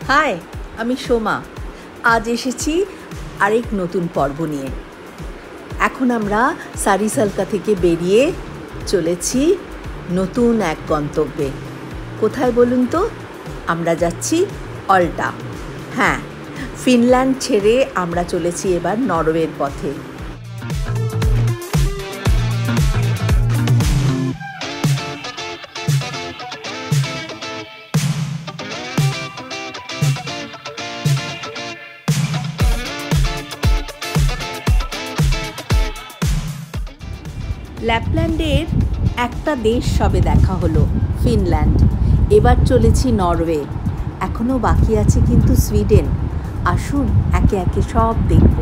High, আমি সোমা। আজ এসেছি আরেক নতুন পর্ব নিয়ে। এখন আমরা সারিসালকা থেকে বেরিয়ে চলেছি নতুন এক গন্তব্যে। কোথায় বলুন তো? আমরা যাচ্ছি অল্টা। হ্যাঁ, ফিনল্যান্ড ছেড়ে আমরা চলেছি এবার নরওয়ের পথে। ল্যাপল্যান্ডের একটা দেশ সবে দেখা হলো, ফিনল্যান্ড। এবার চলেছি নরওয়ে। এখনও বাকি আছে কিন্তু সুইডেন। আসুন একে একে সব দেখব।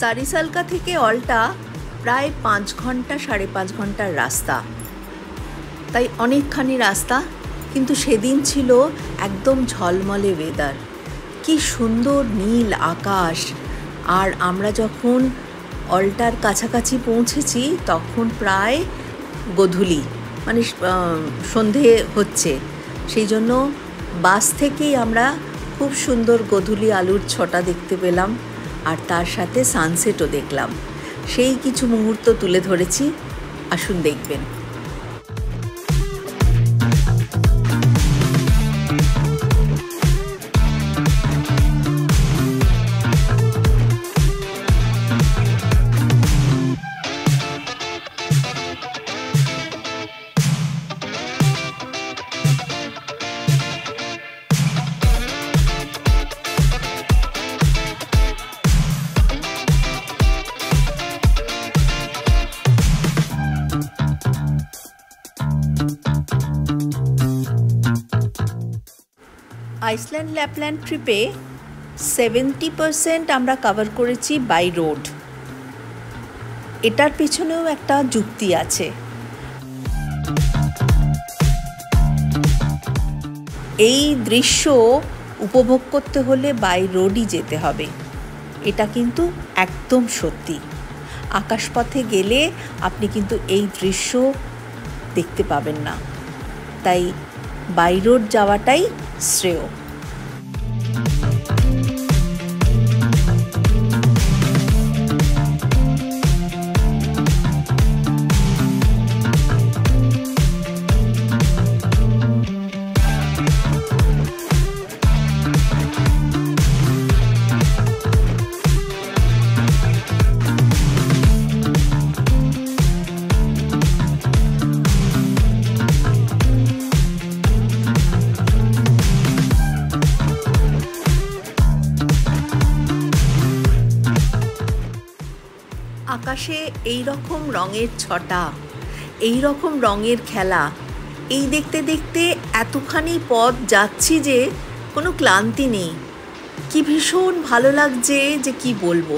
সারিসালকা থেকে অল্টা প্রায় 5 ঘন্টা 5.5 ঘন্টার রাস্তা, তাই অনেকখানি রাস্তা। কিন্তু সেদিন ছিল একদম ঝলমলে ওয়েদার, কি সুন্দর নীল আকাশ। আর আমরা যখন অল্টার কাছাকাছি পৌঁছেছি তখন প্রায় গোধূলি, মানে সন্ধে হচ্ছে। সেই জন্য বাস থেকেই আমরা খুব সুন্দর গোধূলি আলুর ছটা দেখতে পেলাম, আর তার সাথে সানসেটও দেখলাম। সেই কিছু মুহূর্ত তুলে ধরেছি, আসুন দেখবেন। আইসল্যান্ড ল্যাপল্যান্ড ট্রিপে 70% আমরা কভার করেছি বাই রোড। এটার পেছনেও একটা যুক্তি আছে। এই দৃশ্য উপভোগ করতে হলে বাই রোডই যেতে হবে, এটা কিন্তু একদম সত্যি। আকাশপথে গেলে আপনি কিন্তু এই দৃশ্য দেখতে পাবেন না, তাই বাই রোড যাওয়াটাই শ্রেয়। আকাশে এই রকম রঙের ছটা, এই রকম রঙের খেলা, এই দেখতে দেখতে এতখানি পথ যাচ্ছি যে কোনো ক্লান্তি নেই। কি ভীষণ ভালো লাগছে যে কি বলবো।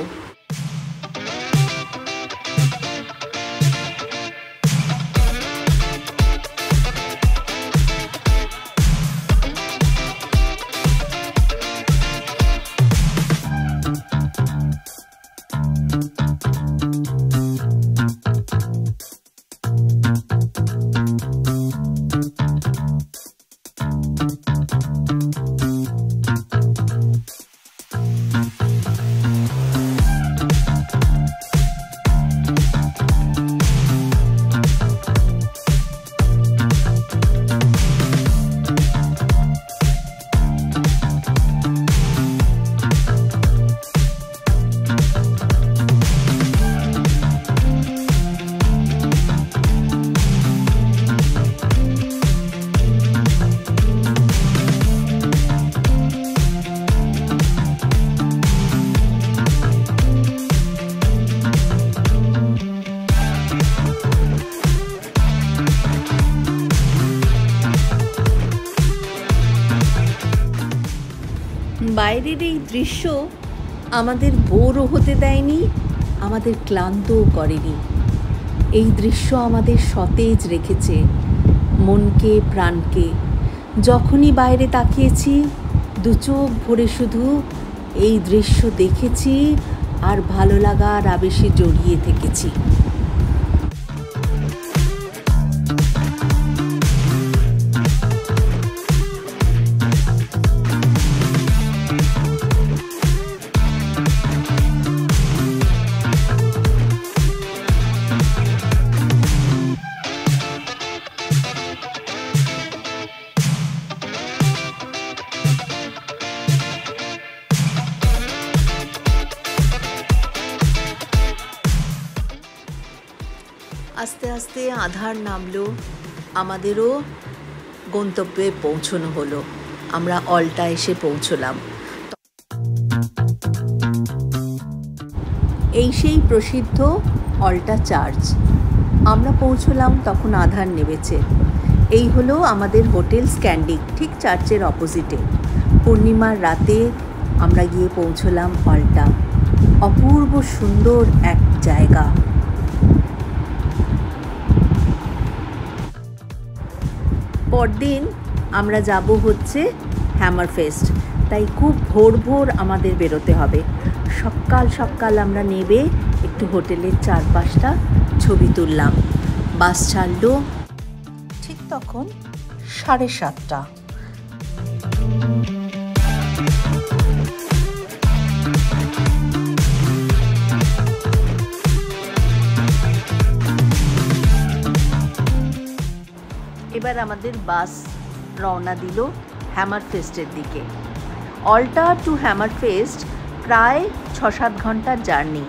বাইরের এই দৃশ্য আমাদের বোরও হতে দেয়নি, আমাদের ক্লান্তও করেনি। এই দৃশ্য আমাদের সতেজ রেখেছে, মনকে প্রাণকে। যখনই বাইরে তাকিয়েছি দু চোখ ভরে শুধু এই দৃশ্য দেখেছি আর ভালো লাগার আবেশে জড়িয়ে থেকেছি। আস্তে আস্তে আধার নামলো, আমাদেরও গন্তব্যে পৌঁছানো হলো। আমরা অলটা এসে পৌঁছলাম। এই সেই প্রসিদ্ধ অলটা চার্চ। আমরা পৌঁছলাম তখন আধার নেমেছে। এই হলো আমাদের হোটেল স্ক্যান্ডিক, ঠিক চার্চের অপোজিটে। পূর্ণিমার রাতে আমরা গিয়ে পৌঁছলাম অলটা। অপূর্ব সুন্দর এক জায়গা। পরদিন আমরা যাব হচ্ছে হ্যামারফেস্ট, তাই খুব ভোর ভোর আমাদের বেরোতে হবে। সকাল সকাল আমরা নেবে একটু হোটেলের চারপাশটা ছবি তুললাম। বাস ছাড়লো ঠিক তখন 7:30। এবার আমাদের বাস রওনা দিল হ্যামারফেস্টের দিকে। অলটা টু হ্যামারফেস্ট প্রায় 6-7 ঘন্টার জার্নি।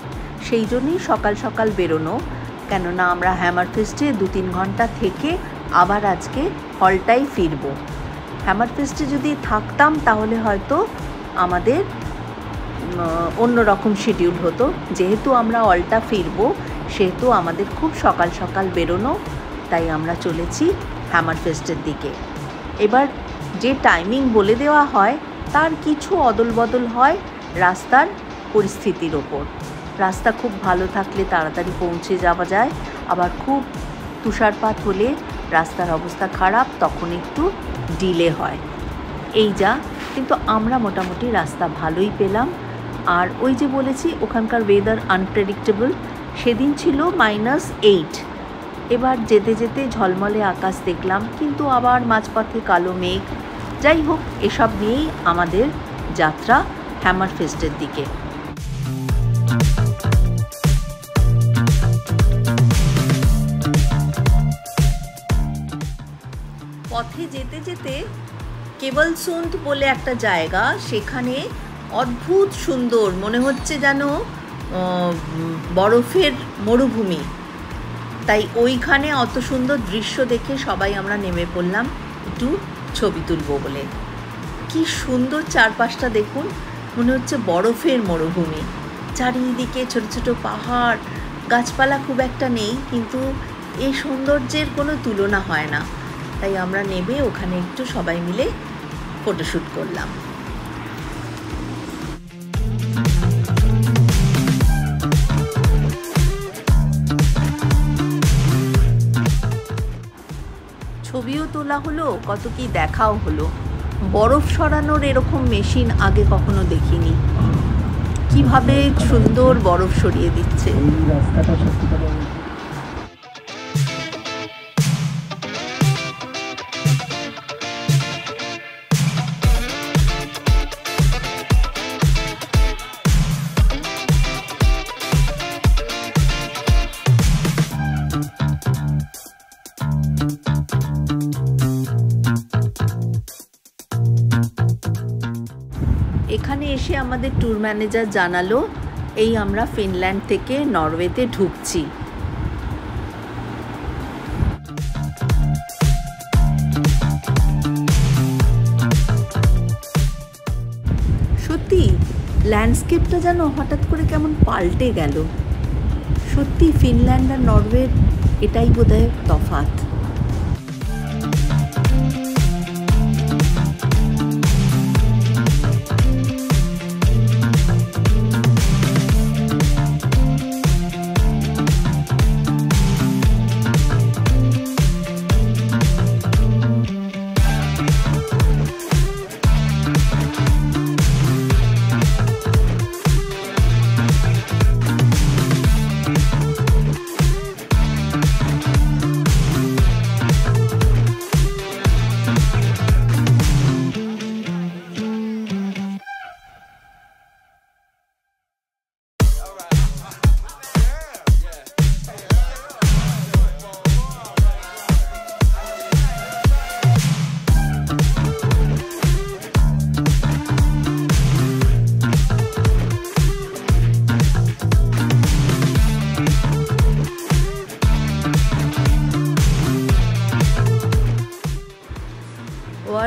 সেই জন্যই সকাল সকাল বেরোনো, কেননা আমরা হ্যামারফেস্টে 2-3 ঘন্টা থেকে আবার আজকে অলটাই ফিরব। হ্যামারফেস্টে যদি থাকতাম তাহলে হয়তো আমাদের অন্য রকম শিডিউল হতো। যেহেতু আমরা অলটা ফিরব সেহেতু আমাদের খুব সকাল সকাল বেরোনো, তাই আমরা চলেছি হ্যামারফেস্টের দিকে। এবার যে টাইমিং বলে দেওয়া হয় তার কিছু অদল বদল হয় রাস্তার পরিস্থিতির ওপর। রাস্তা খুব ভালো থাকলে তাড়াতাড়ি পৌঁছে যাওয়া যায়, আবার খুব তুষারপাত হলে রাস্তার অবস্থা খারাপ, তখন একটু ডিলে হয়। এই যা, কিন্তু আমরা মোটামুটি রাস্তা ভালোই পেলাম। আর ওই যে বলেছি ওখানকার ওয়েদার আনপ্রেডিক্টেবল, সেদিন ছিল -8। এবার যেতে যেতে ঝলমলে আকাশ দেখলাম, কিন্তু আবার মাঝপথে কালো মেঘ। যাই হোক, এসব নিয়েই আমাদের যাত্রা হ্যামারফেস্টের দিকে। পথে যেতে যেতে কেবলসুন্দ বলে একটা জায়গা, সেখানে অদ্ভুত সুন্দর, মনে হচ্ছে যেন বরফের মরুভূমি। তাই ওইখানে অত সুন্দর দৃশ্য দেখে সবাই আমরা নেমে পড়লাম একটু ছবি তুলবো বলে। কি সুন্দর চারপাশটা দেখুন, মনে হচ্ছে বরফের মরুভূমি। চারিদিকে ছোট ছোট পাহাড়, গাছপালা খুব একটা নেই, কিন্তু এই সৌন্দর্যের কোনো তুলনা হয় না। তাই আমরা নেমে ওখানে একটু সবাই মিলে ফটোশ্যুট করলাম। ছবিও তোলা হলো, কত কি দেখাও হলো। বরফ সরানোর এরকম মেশিন আগে কখনো দেখিনি। কিভাবে সুন্দর বরফ সরিয়ে দিচ্ছে। এখানে এসে আমাদের ট্যুর ম্যানেজার জানালো এই আমরা ফিনল্যান্ড থেকে নরওয়েতে ঢুকছি। সত্যি ল্যান্ডস্কেপটা যেন হঠাৎ করে কেমন পাল্টে গেল। সত্যি ফিনল্যান্ড আর নরওয়ের এটাই বোধহয় তফাৎ।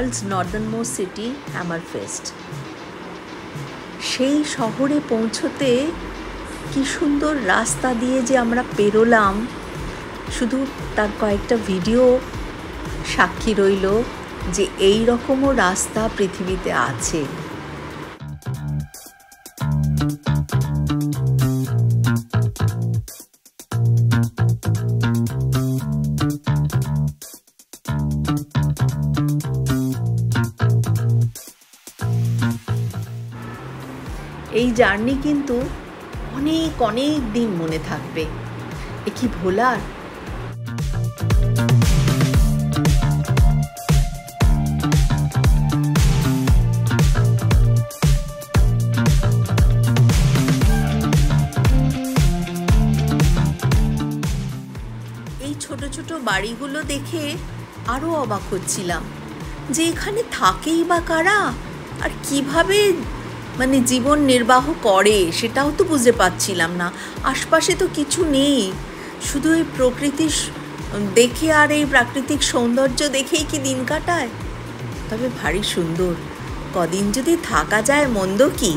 World's northernmost city Hammerfest. সেই শহরে পৌঁছতে কি সুন্দর রাস্তা দিয়ে যে আমরা পেরোলাম, শুধু তার কয়েকটা ভিডিও সাক্ষী রইল যে এই রকমও রাস্তা পৃথিবীতে আছে। এই জার্নি কিন্তু অনেক অনেক দিন মনে থাকবে। এ কি ভোলার! এই ছোট ছোট বাড়িগুলো দেখে আরো অবাক হচ্ছিলাম যে এখানে থাকেই বা কারা, আর কিভাবে মানে জীবন নির্বাহ করে সেটাও তো বুঝতে পারছিলাম না। আশপাশে তো কিছু নেই, শুধু এই প্রকৃতি দেখে আর এই প্রাকৃতিক সৌন্দর্য দেখেই কি দিন কাটায়। তবে ভারী সুন্দর, কদিন যদি থাকা যায় মন্দ কি।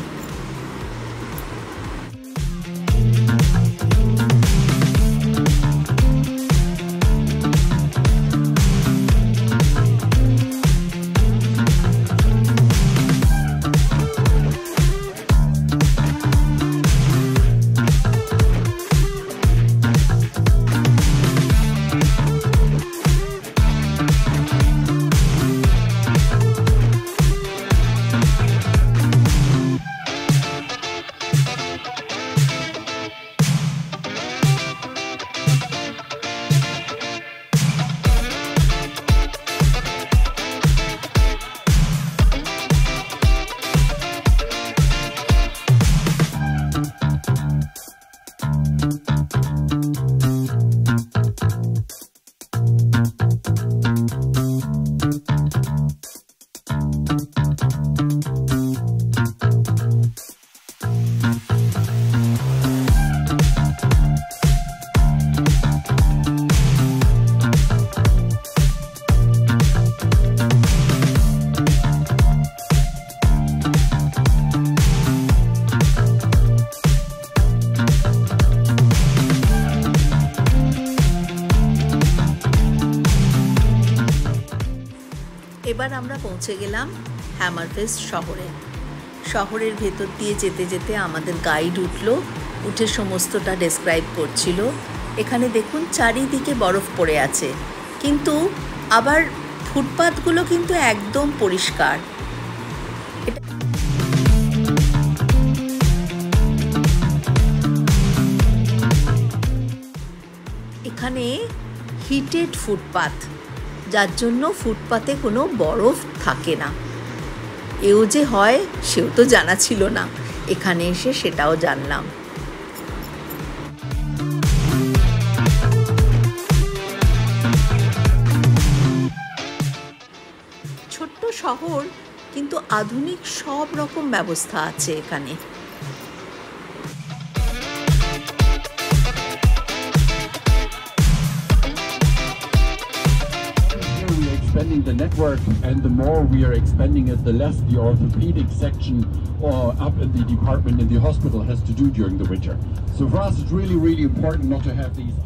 এবার আমরা পৌঁছে গেলাম হ্যামারফেস্ট শহরে। শহরের ভেতর দিয়ে যেতে যেতে আমাদের গাইড উঠে সমস্তটা ডেসক্রাইব করছিল। এখানে দেখুন চারিদিকে বরফ পড়ে আছে, কিন্তু আবার ফুটপাথগুলো কিন্তু একদম পরিষ্কার। এখানে হিটেড ফুটপাথ, যার জন্য ফুটপাতে কোনো বরফ থাকে না। এও যে হয় সেও তো জানা ছিল না, এখানে এসে সেটাও জানলাম। ছোট্ট শহর, কিন্তু আধুনিক সব রকম ব্যবস্থা আছে এখানে। Expanding the network, and the more we are expanding it, the less the orthopedic section or up in the department in the hospital has to do during the winter. So for us it's really, really important not to have these.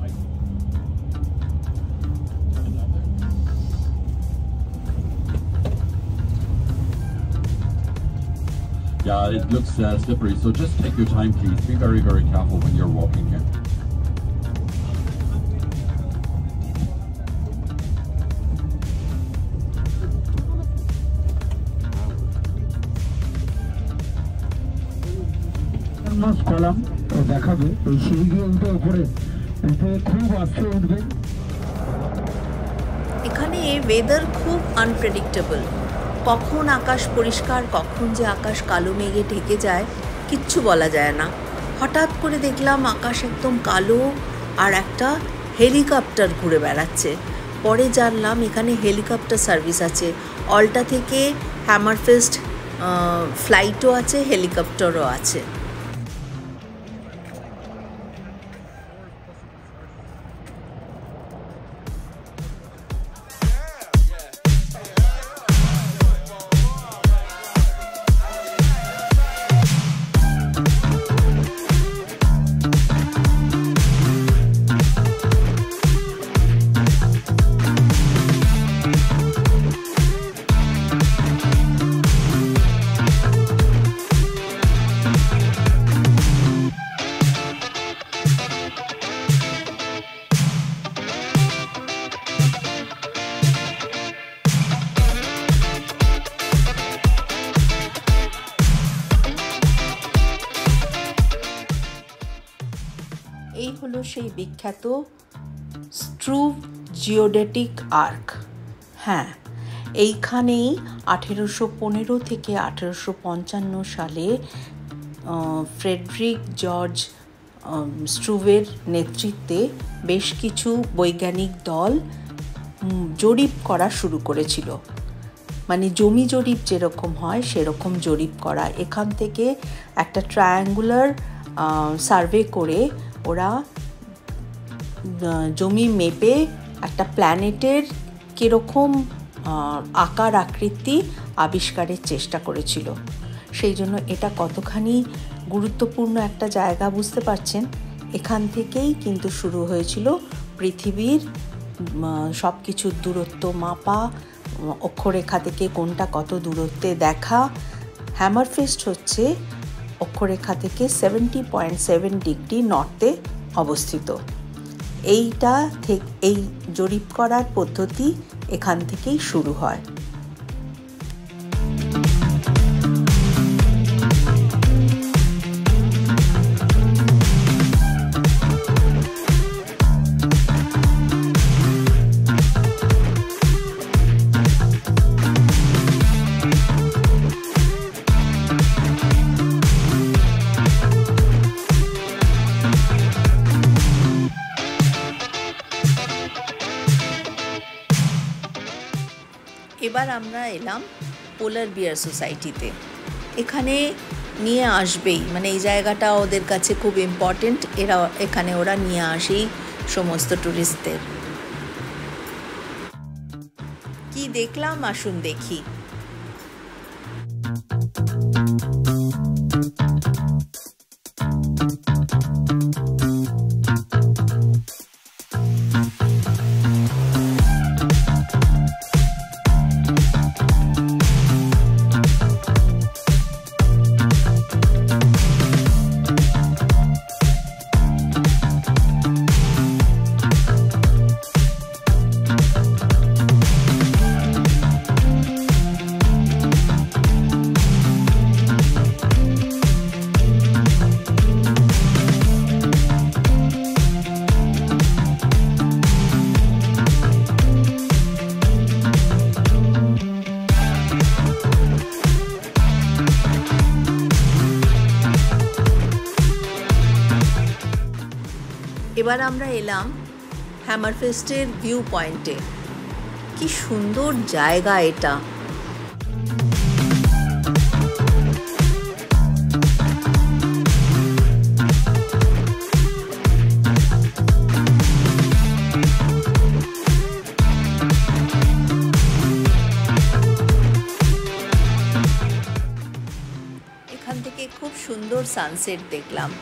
Yeah, it looks slippery, so just take your time please. Be very, very careful when you're walking here. Column দেখাবে এই সিঁড়িগুলো উঠে উপরে খুব আস্তে উঠবে। এখানে weather খুব unpredictable, কখন আকাশ পরিষ্কার, কখন যে আকাশ কালো মেঘে ঢেকে যায় কিচ্ছু বলা যায় না। হঠাৎ করে দেখলাম আকাশ একদম কালো আর একটা হেলিকপ্টার ঘুরে বেড়াচ্ছে। পরে জানলাম এখানে হেলিকপ্টার সার্ভিস আছে, অল্টা থেকে হ্যামারফেস্ট ফ্লাইটও আছে, হেলিকপ্টারও আছে। সেই বিখ্যাত স্ট্রুভ জিওডেটিক আর্ক। হ্যাঁ, এইখানেই 1815 থেকে 1855 সালে ফ্রেডরিক জর্জ স্ট্রুভের নেতৃত্বে বেশ কিছু বৈজ্ঞানিক দল জরিপ করা শুরু করেছিল। মানে জমি জরিপ যেরকম হয় সেরকম জরিপ করা। এখান থেকে একটা ট্রায়াঙ্গুলার সার্ভে করে ওরা জমি মেপে একটা প্ল্যানেটের কীরকম আকার আকৃতি আবিষ্কারের চেষ্টা করেছিল। সেই জন্য এটা কতখানি গুরুত্বপূর্ণ একটা জায়গা বুঝতে পারছেন। এখান থেকেই কিন্তু শুরু হয়েছিল পৃথিবীর সব কিছুর দূরত্ব মাপা, অক্ষরেখা থেকে কোনটা কত দূরত্বে দেখা। হ্যামারফেস্ট হচ্ছে অক্ষরেখা থেকে 70.7 ডিগ্রি নর্থে অবস্থিত। এই জরিপ করার পদ্ধতি এখান থেকেই শুরু হয়। এবার আমরা এলাম পোলার বিয়ার সোসাইটিতে। এখানে নিয়ে আসবেই, মানে এই জায়গাটা ওদের কাছে খুব ইম্পর্টেন্ট। এখানে ওরা নিয়ে আসেই সমস্ত ট্যুরিস্টদের। কি দেখলাম আসুন দেখি। এবার আমরা এলাম হ্যামারফেস্টের ভিউ পয়েন্টে। কি সুন্দর জায়গা এটা। এখান থেকে খুব সুন্দর সানসেট দেখলাম।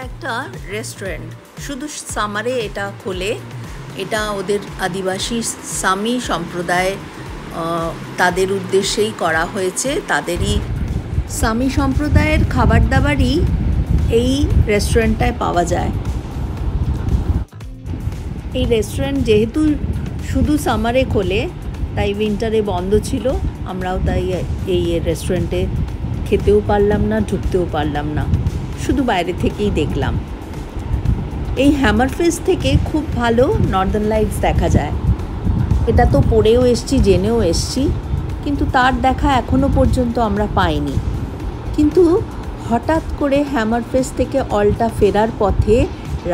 একটা রেস্টুরেন্ট, শুধু সামারে এটা খোলে। এটা ওদের আদিবাসী সামি সম্প্রদায় তাদের উদ্দেশ্যেই করা হয়েছে। তাদেরই সামি সম্প্রদায়ের খাবার দাবারই এই রেস্টুরেন্টটায় পাওয়া যায়। এই রেস্টুরেন্ট যেহেতু শুধু সামারে খোলে, তাই উইন্টারে বন্ধ ছিল। আমরাও তাই এই রেস্টুরেন্টে খেতেও পারলাম না, ঢুকতেও পারলাম না, শুধু বাইরে থেকেই দেখলাম। এই হ্যামারফেস থেকে খুব ভালো নর্দার্ন লাইটস দেখা যায়। এটা তো পড়েও এসছি, জেনেও এসছি, কিন্তু তার দেখা এখনো পর্যন্ত আমরা পাইনি। কিন্তু হঠাৎ করে হ্যামারফেস থেকে অলটা ফেরার পথে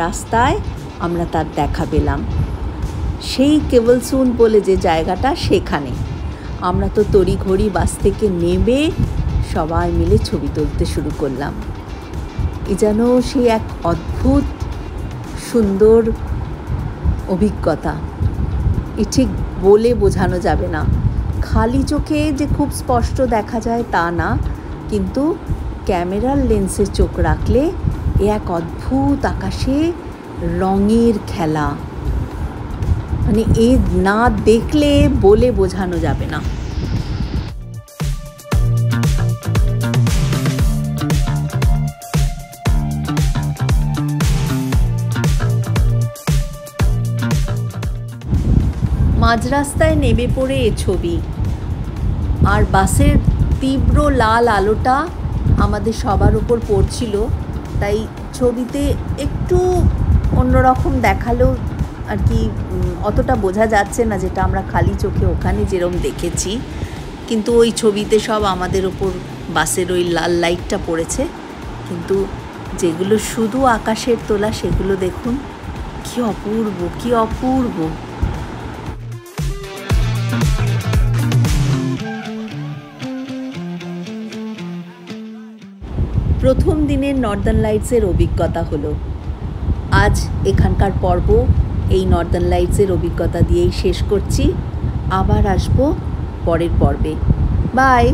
রাস্তায় আমরা তার দেখা পেলাম। সেই কেবলসুন বলে যে জায়গাটা, সেখানে আমরা তো তড়িঘড়ি বাস থেকে নেমে সবাই মিলে ছবি তুলতে শুরু করলাম। এ যেন সেই এক অদ্ভুত সুন্দর অভিজ্ঞতা। এ ঠিক বলে বোঝানো যাবে না। খালি চোখে যে খুব স্পষ্ট দেখা যায় তা না, কিন্তু ক্যামেরার লেন্সে চোখ রাখলে এ এক অদ্ভুত আকাশে রঙের খেলা। মানে এ না দেখলে বলে বোঝানো যাবে না। মাঝ রাস্তায় নেমে পড়ে এ ছবি, আর বাসের তীব্র লাল আলোটা আমাদের সবার উপর পড়ছিল, তাই ছবিতে একটু অন্যরকম দেখালেও আর কি অতটা বোঝা যাচ্ছে না, যেটা আমরা খালি চোখে ওখানে যেরকম দেখেছি। কিন্তু ওই ছবিতে সব আমাদের ওপর বাসের ওই লাল লাইটটা পড়েছে। কিন্তু যেগুলো শুধু আকাশের তোলা, সেগুলো দেখুন কি অপূর্ব, কি অপূর্ব। প্রথম দিনের নর্দার্ন লাইটসের অভিজ্ঞতা হলো। আজ এখানকার পর্ব এই নর্দার্ন লাইটসের অভিজ্ঞতা দিয়েই শেষ করছি। আবার আসবো পরের পর্বে। বাই।